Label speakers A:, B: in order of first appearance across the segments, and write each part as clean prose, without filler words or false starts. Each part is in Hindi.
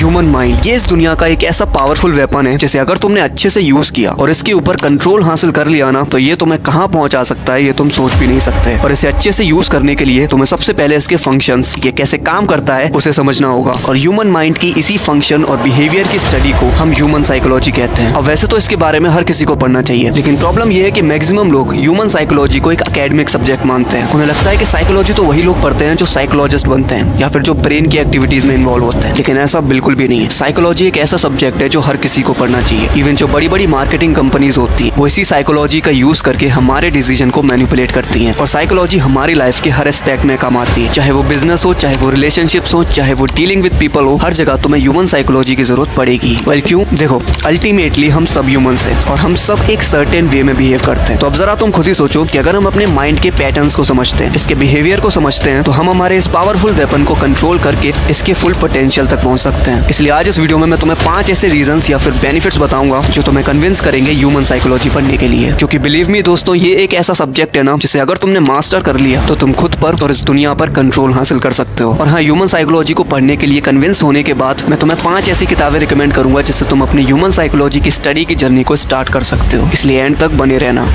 A: ह्यूमन माइंड ये इस दुनिया का एक ऐसा पावरफुल वेपन है जिसे अगर तुमने अच्छे से यूज किया और इसके ऊपर कंट्रोल हासिल कर लिया ना, तो ये तुम्हें कहाँ पहुंचा सकता है ये तुम सोच भी नहीं सकते। और इसे अच्छे से यूज करने के लिए तुम्हें सबसे पहले इसके फंक्शंस, ये कैसे काम करता है, उसे समझना होगा। और ह्यूमन माइंड की इसी फंक्शन और बिहेवियर की स्टडी को हम ह्यूमन साइकोलॉजी कहते हैं। अब वैसे तो इसके बारे में हर किसी को पढ़ना चाहिए, लेकिन प्रॉब्लम ये है कि मैक्सिमम लोग ह्यूमन साइकोलॉजी को एक एकेडमिक सब्जेक्ट मानते हैं। उन्हें लगता है कि साइकोलॉजी तो वही लोग पढ़ते हैं जो साइकोलॉजिस्ट बनते हैं या फिर जो ब्रेन की एक्टिविटीज में इन्वॉल्व होते हैं, लेकिन ऐसा बिल्कुल भी नहीं है। साइकोलॉजी एक ऐसा सब्जेक्ट है जो हर किसी को पढ़ना चाहिए। इवन जो बड़ी बड़ी मार्केटिंग कंपनीज होती है वो इसी साइकोलॉजी का यूज करके हमारे डिसीजन को मैनिपुलेट करती हैं। और साइकोलॉजी हमारी लाइफ के हर एस्पेक्ट में काम आती है, चाहे वो बिजनेस हो, चाहे वो रिलेशनशिप्स हो, चाहे वो डीलिंग विद पीपल हो, हर जगह तुम्हें ह्यूमन साइकोलॉजी की जरूरत पड़ेगी। वेल क्यों? देखो, अल्टीमेटली हम सब ह्यूमंस हैं और हम सब एक सर्टेन वे में बिहेव करते हैं। तो अब जरा तुम खुद ही सोचो कि अगर हम अपने माइंड के पैटर्न्स को समझते हैं, इसके बिहेवियर को समझते हैं, तो हम हमारे इस पावरफुल वेपन को कंट्रोल करके इसके फुल पोटेंशियल तक पहुंच सकते हैं। इसलिए आज इस वीडियो में मैं तुम्हें 5 ऐसे रीजंस या फिर बेनिफिट्स बताऊंगा जो तुम्हें कन्विंस करेंगे ह्यूमन साइकोलॉजी पढ़ने के लिए। क्योंकि बिलीव मी दोस्तों, ये एक ऐसा सब्जेक्ट है ना जिसे अगर तुमने मास्टर कर लिया तो तुम खुद पर और इस दुनिया पर कंट्रोल हासिल कर सकते हो। और हाँ, ह्यूमन साइकोलॉजी को पढ़ने के लिए कन्विंस होने के बाद मैं तुम्हें 5 ऐसी किताबें रिकमेंड करूंगा जिससे तुम अपनी ह्यूमन साइकोलॉजी की स्टडी की जर्नी को स्टार्ट कर सकते हो। इसलिए एंड तक बने रहना।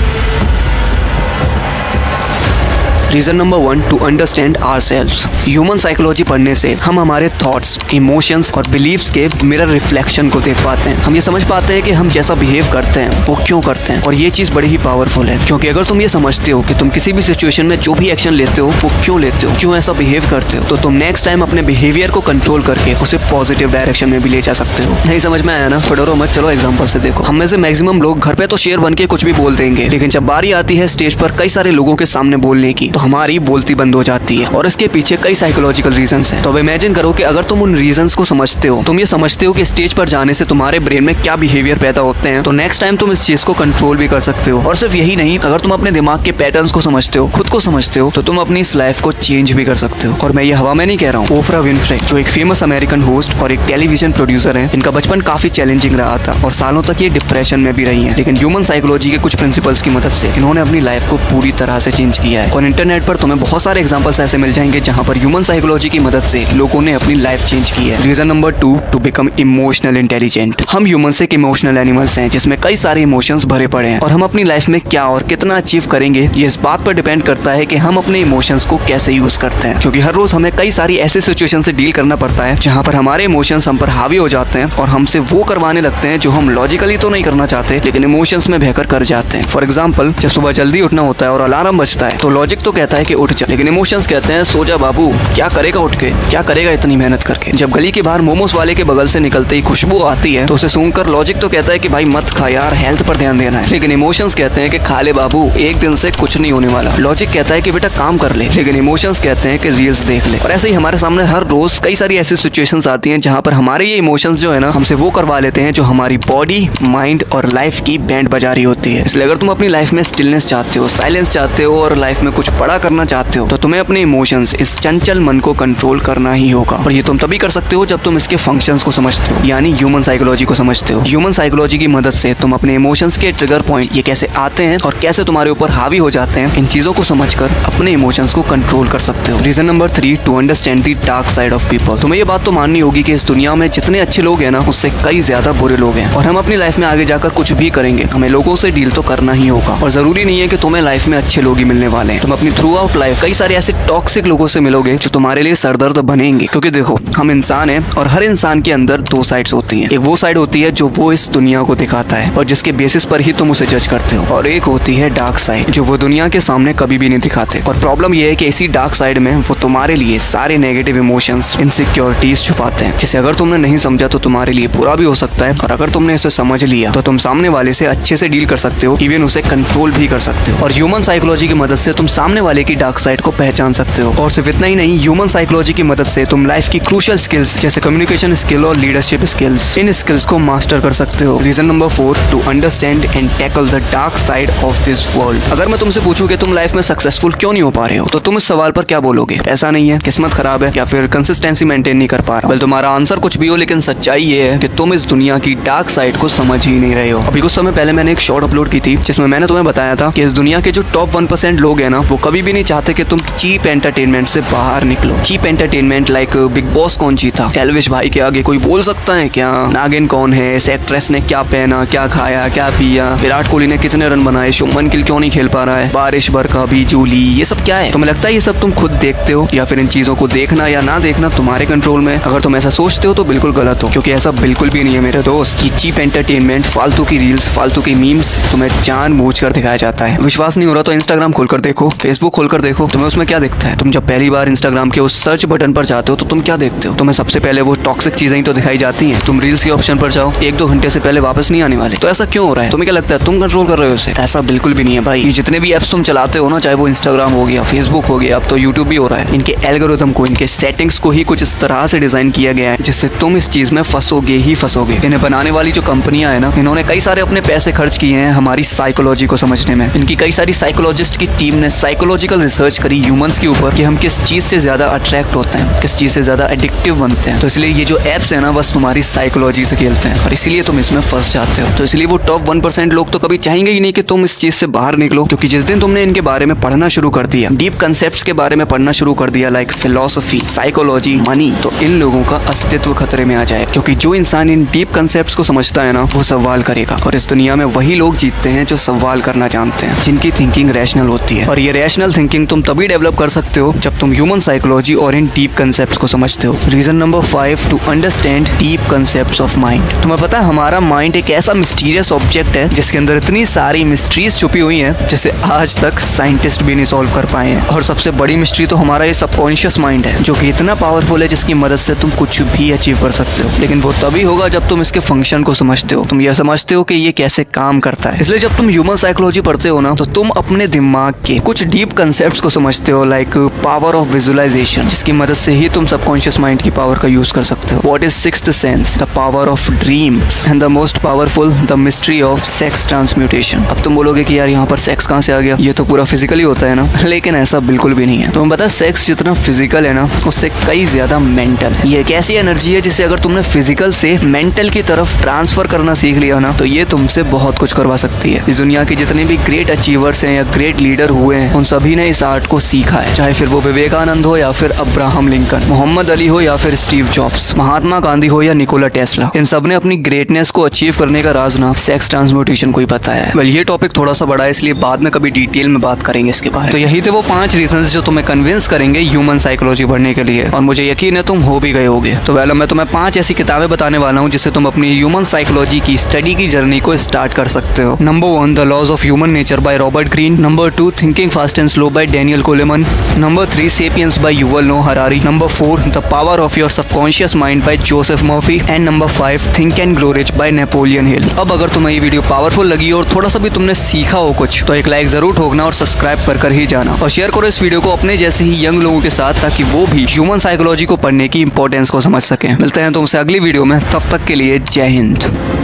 A: Reason number 1, to understand ourselves. Human psychology पढ़ने से हम हमारे थॉट्स, इमोशंस और बिलीव्स के मिरर रिफ्लेक्शन को देख पाते हैं। हम ये समझ पाते हैं कि हम जैसा बिहेव करते हैं वो क्यों करते हैं। और ये चीज बड़ी ही पावरफुल है, क्योंकि अगर तुम ये समझते हो कि तुम किसी भी सिचुएशन में जो भी एक्शन लेते हो वो क्यों लेते हो, क्यों ऐसा बिहेव करते हो, तो तुम नेक्स्ट टाइम अपने बिहेवियर को कंट्रोल करके उसे पॉजिटिव डायरेक्शन में भी ले जा सकते हो। नहीं समझ में आया ना? फटोरो मत, चलो एग्जाम्पल से देखो। हम में से मैक्सिमम लोग घर पे तो शेर बन के कुछ भी बोल देंगे, लेकिन जब बारी आती है स्टेज पर कई सारे लोगों के सामने बोलने की, तो हमारी बोलती बंद हो जाती है। और इसके पीछे कई साइकोलॉजिकल रीजंस हैं। तो अब इमेजिन करो कि अगर तुम उन रीजंस को समझते हो, तुम ये समझते हो कि स्टेज पर जाने से तुम्हारे ब्रेन में क्या बिहेवियर पैदा होते हैं, तो नेक्स्ट टाइम तुम इस चीज को कंट्रोल भी कर सकते हो। और सिर्फ यही नहीं, अगर तुम अपने दिमाग के पैटर्न्स को समझते हो, खुद को समझते हो, तो तुम अपनी इस लाइफ को चेंज भी कर सकते हो। और मैं ये हवा में नहीं कह रहा हूँ। ओफ्रा विनफ्रे, जो एक फेमस अमेरिकन होस्ट और एक टेलीविजन प्रोड्यूसर है, इनका बचपन काफी चैलेंजिंग रहा था और सालों तक ये डिप्रेशन में भी रही है। लेकिन ह्यूमन साइकोलॉजी के कुछ प्रिंसिपल्स की मदद से इन्होंने अपनी लाइफ को पूरी तरह से चेंज किया है। और इंटरनेट पर तुम्हें बहुत सारे एग्जाम्पल्स ऐसे मिल जाएंगे जहां पर ह्यूमन साइकोलॉजी की मदद से लोगों ने अपनी लाइफ चेंज की है। Reason number 2, to become emotional intelligent. हम ह्यूमंस एक इमोशनल एनिमल्स हैं जिसमें कई सारे इमोशंस भरे पड़े हैं। और हम अपनी लाइफ में क्या और कितना अचीव करेंगे ये इस बात पर डिपेंड करता है कि हम अपने इमोशंस को कैसे यूज करते हैं। क्योंकि हर रोज हमें कई सारी ऐसी सिचुएशन से डील करना पड़ता है जहां पर हमारे इमोशंस हम पर हावी हो जाते हैं और हमसे वो करवाने लगते हैं जो हम लॉजिकली तो नहीं करना चाहते, लेकिन इमोशंस में बहकर कर जाते हैं। फॉर एग्जाम्पल, जब सुबह जल्दी उठना होता है और अलार्म बजता है, तो लॉजिक तो कहता है कि उठ जा, लेकिन इमोशंस कहते हैं सो जा बाबू, क्या करेगा उठ के, क्या करेगा इतनी मेहनत करके। जब गली के बाहर मोमोस वाले के बगल से निकलते ही खुशबू आती है, तो उसे सूंघकर लॉजिक तो कहता है कि भाई मत खा यार, हेल्थ पर ध्यान देना है। लेकिन इमोशंस कहते हैं कि खा ले बाबू, एक दिन से कुछ नहीं होने वाला। लॉजिक कहता है कि बेटा काम कर ले, लेकिन इमोशंस कहते हैं कि रील्स देख ले। और ऐसे ही हमारे सामने हर रोज कई सारी ऐसी सिचुएशंस आती हैं जहां पर हमारे ये इमोशंस जो है ना, हमसे वो करवा लेते हैं जो हमारी बॉडी, माइंड और लाइफ की बैंड बजा रही होती है। इसलिए अगर तुम अपनी लाइफ में स्टिलनेस चाहते हो, साइलेंस चाहते हो और लाइफ में कुछ बड़ा करना चाहते हो, तो तुम्हें अपने इमोशंस, इस चंचल मन को कंट्रोल करना ही होगा। और ये तुम तभी कर सकते हो जब तुम इसके फंक्शंस को समझते हो, यानी ह्यूमन साइकोलॉजी को समझते हो। ह्यूमन साइकोलॉजी की मदद से तुम अपने इमोशंस के ट्रिगर पॉइंट, ये कैसे आते हैं और कैसे तुम्हारे ऊपर हावी हो जाते हैं, इन चीजों को समझकर अपने इमोशंस को कंट्रोल कर सकते हो। Reason number 3, to understand the dark side of people. तुम्हें ये बात तो माननी होगी कि इस दुनिया में जितने अच्छे लोग हैं ना, उससे कई ज्यादा बुरे लोग हैं। और हम अपनी लाइफ में आगे जाकर कुछ भी करेंगे, हमें लोगों से डील तो करना ही होगा। और जरूरी नहीं है कि तुम्हें लाइफ में अच्छे लोग ही मिलने वाले हैं। तुम अपनी थ्रू आउट लाइफ कई सारे ऐसे टॉक्सिक लोगों से मिलोगे जो तुम्हारे लिए सरदर्द बनेंगे। क्योंकि देखो, हम इंसान हैं और हर इंसान के अंदर 2 साइड्स होती हैं। एक वो साइड होती है जो वो इस दुनिया को दिखाता है और जिसके बेसिस पर ही तुम उसे जज करते हो, और एक होती है डार्क साइड जो वो दुनिया के सामने कभी भी नहीं दिखाते। और प्रॉब्लम ये है कि इसी डार्क साइड में वो तुम्हारे लिए सारे नेगेटिव इमोशंस, इनसिक्योरिटीज छुपाते हैं, जिसे अगर तुमने नहीं समझा तो तुम्हारे लिए बुरा भी हो सकता है। और अगर तुमने इसे समझ लिया तो तुम सामने वाले से अच्छे से डील कर सकते हो, इवन उसे कंट्रोल भी कर सकते हो। और ह्यूमन साइकोलॉजी की मदद से तुम सामने वाले की डार्क साइड को पहचान सकते हो। और सिर्फ इतना ही नहीं, ह्यूमन साइकोलॉजी की मदद से तुम लाइफ की क्रूशियल स्किल्स जैसे कम्युनिकेशन स्किल और लीडरशिप स्किल्स, इन स्किल्स को मास्टर कर सकते हो। Reason number 4, to understand and tackle the dark side of this world. अगर मैं तुमसे पूछूं कि तुम लाइफ में सक्सेसफुल क्यों नहीं हो पा रहे हो, तो तुम इस सवाल पर क्या बोलोगे? ऐसा नहीं है, किस्मत खराब है या फिर कंसिस्टेंसी मेंटेन नहीं कर पा रहा। तुम्हारा आंसर कुछ भी हो, लेकिन सच्चाई ये है कि तुम इस दुनिया की डार्क साइड को समझ ही नहीं रहे हो। अभी कुछ समय पहले मैंने एक शॉर्ट अपलोड की थी जिसमें मैंने तुम्हें बताया था कि इस दुनिया के जो टॉप 1% लोग हैं ना, वो कभी कभी भी नहीं चाहते कि तुम चीप एंटरटेनमेंट से बाहर निकलो। Cheap entertainment like Bigg Boss कौन जीता, एल्विश भाई के आगे कोई बोल सकता है क्या, नागिन कौन है, इस एक्ट्रेस ने क्या पहना, क्या खाया, क्या पिया, विराट कोहली ने कितने रन बनाए, शुभमन गिल क्यों नहीं खेल पा रहा है, बारिश बरखा भी जूली, ये सब क्या है? तुम्हें लगता है ये सब तुम खुद देखते हो, या फिर इन चीजों को देखना या ना देखना तुम्हारे कंट्रोल में? अगर तुम ऐसा सोचते हो तो बिल्कुल गलत हो, क्योंकि ऐसा बिल्कुल भी नहीं है मेरे दोस्त कि चीप एंटरटेनमेंट, फालतू की रील्स, फालतू की मीम्स तुम्हें जानबूझकर दिखाया जाता है। विश्वास नहीं हो रहा तो इंस्टाग्राम खोलकर देखो, फेसबुक खोलकर देखो, तुम्हें उसमें क्या दिखता है? तुम जब पहली बार इंस्टाग्राम के उस सर्च बटन पर जाते हो तो तुम क्या देखते हो? तुम्हें सबसे पहले वो टॉक्सिक चीजें ही तो दिखाई जाती हैं। तुम रील्स के ऑप्शन पर जाओ, 1-2 घंटे से पहले वापस नहीं आने वाले। तो ऐसा क्यों हो रहा है? तुम्हें क्या लगता है तुम कंट्रोल कर रहे हो उसे? ऐसा बिल्कुल भी नहीं है भाई। ये जितने भी एप्स तुम चलाते हो ना, चाहे वो इंस्टाग्राम हो गया, फेसबुक हो गया, अब तो यूट्यूब भी हो रहा है, इनके एल्गोरिथम को, इनके सेटिंग्स को ही कुछ इस तरह से डिजाइन किया गया है जिससे तुम इस चीज में फंसोगे ही फंसोगे। इन्हें बनाने वाली जो कंपनियां है ना, इन्होंने कई सारे अपने पैसे खर्च किए हैं हमारी साइकोलॉजी को समझने में। इनकी कई सारी साइकोलॉजिस्ट की टीम ने साइकोलॉजिकल रिसर्च करी ह्यूमंस के ऊपर कि हम किस चीज से ज्यादा अट्रैक्ट होते हैं, किस चीज से ज्यादा एडिक्टिव बनते हैं। तो इसलिए ये जो एप्स है ना, बस तुम्हारी साइकोलॉजी से खेलते हैं और इसीलिए तुम इसमें फंस जाते हो। तो इसलिए वो टॉप 1% लोग तो कभी चाहेंगे ही नहीं कि तुम इस चीज से बाहर निकलो, क्योंकि जिस दिन तुमने इनके बारे में पढ़ना शुरू कर दिया, डीप कंसेप्ट्स के बारे में पढ़ना शुरू कर दिया, लाइक फिलोसफी, साइकोलॉजी, मनी, तो इन लोगों का अस्तित्व खतरे में आ जाए। क्योंकि जो इंसान इन डीप कंसेप्ट्स को समझता है ना, वो सवाल करेगा, और इस दुनिया में वही लोग जीतते हैं जो सवाल करना जानते हैं, जिनकी थिंकिंग रैशनल होती है। और ये रैशनल थिंकिंग तुम तभी डेवलप कर सकते हो जब तुम ह्यूमन साइकोलॉजी और इन डीप कंसेप्ट्स को समझते हो। Reason number 5 to understand deep concepts of mind. तुम्हें पता है हमारा माइंड एक ऐसा मिस्टीरियस ऑब्जेक्ट है जिसके अंदर इतनी सारी मिस्ट्रीज छुपी हुई हैं जिसे आज तक साइंटिस्ट भी नहीं सॉल्व कर पाए हैं। और सबसे बड़ी मिस्ट्री तो हमारा ये सबकॉन्शियस माइंड है, जो कि इतना पावरफुल है जिसकी मदद से तुम कुछ भी अचीव कर सकते हो। लेकिन वो तभी होगा जब तुम इसके फंक्शन को समझते हो, तुम ये समझते हो कि ये कैसे काम करता है। इसलिए जब तुम ह्यूमन साइकोलॉजी पढ़ते हो ना, तो तुम अपने दिमाग के कुछ डीप कंसेप्ट्स को समझते हो, लाइक पावर ऑफ विजुअलाइजेशन, जिसकी मदद से ही तुम सबकॉन्शियस माइंड की पावर का यूज कर सकते हो। What is sixth sense, the power of dreams, and the most powerful, the mystery of sex transmutation. अब तुम बोलोगे कि यार यहाँ पर सेक्स कहाँ से आ गया, ये तो पूरा फिजिकली होता है ना। लेकिन ऐसा बिल्कुल भी नहीं है। तुम्हें पता है सेक्स जितना फिजिकल है ना, उससे कई ज्यादा मेंटल है। ये एक ऐसी एनर्जी है जिसे अगर तुमने फिजिकल से मेंटल की तरफ ट्रांसफर करना सीख लिया ना, तो ये तुमसे बहुत कुछ करवा सकती है। इस दुनिया के जितने भी ग्रेट अचीवर्स हैं या ग्रेट लीडर हुए हैं, उन सभी ने इस आर्ट को सीखा है। चाहे फिर वो विवेकानंद हो या फिर अब्राहम लिंकन, मोहम्मद अली हो या फिर स्टीव जॉब्स, महात्मा गांधी हो या निकोला टेस्ला, इन सब ने अपनी ग्रेटनेस को अचीव करने का राज ना सेक्स ट्रांसम्यूटेशन को ही बताया है। वेल, ये टॉपिक थोड़ा सा बड़ा है, इसलिए बाद में कभी डिटेल में बात करेंगे इसके बारे में। तो यही थे वो 5 रीजंस जो तुम्हें कन्विंस करेंगे ह्यूमन साइकोलॉजी पढ़ने के लिए, और मुझे यकीन है तुम हो भी गए होगे। तो वेल, मैं तुम्हें 5 ऐसी किताबें बताने वाला हूँ जिससे तुम अपनी ह्यूमन साइकोलॉजी की स्टडी की जर्नी को स्टार्ट कर सकते हो। Number 1, the laws of human nature by Robert Greene. Number 2, thinking fast and slow by Daniel Coleman. Number 3, sapiens by Yuval Noah Harari. Number 4, the power of your subconscious mind by Joseph Murphy. And number 5, think and grow rich by Napoleon Hill. अब अगर तुम्हें ये वीडियो पावरफुल लगी और थोड़ा सा भी तुमने सीखा हो कुछ, तो एक लाइक जरूर ठोकना और सब्सक्राइब कर ही जाना, और शेयर करो इस वीडियो को अपने जैसे ही यंग लोगों के साथ, ताकि वो भी ह्यूमन साइकोलॉजी को पढ़ने की इंपॉर्टेंस को समझ सकें। मिलते हैं तुमसे अगली वीडियो में, तब तक के लिए जय हिंद।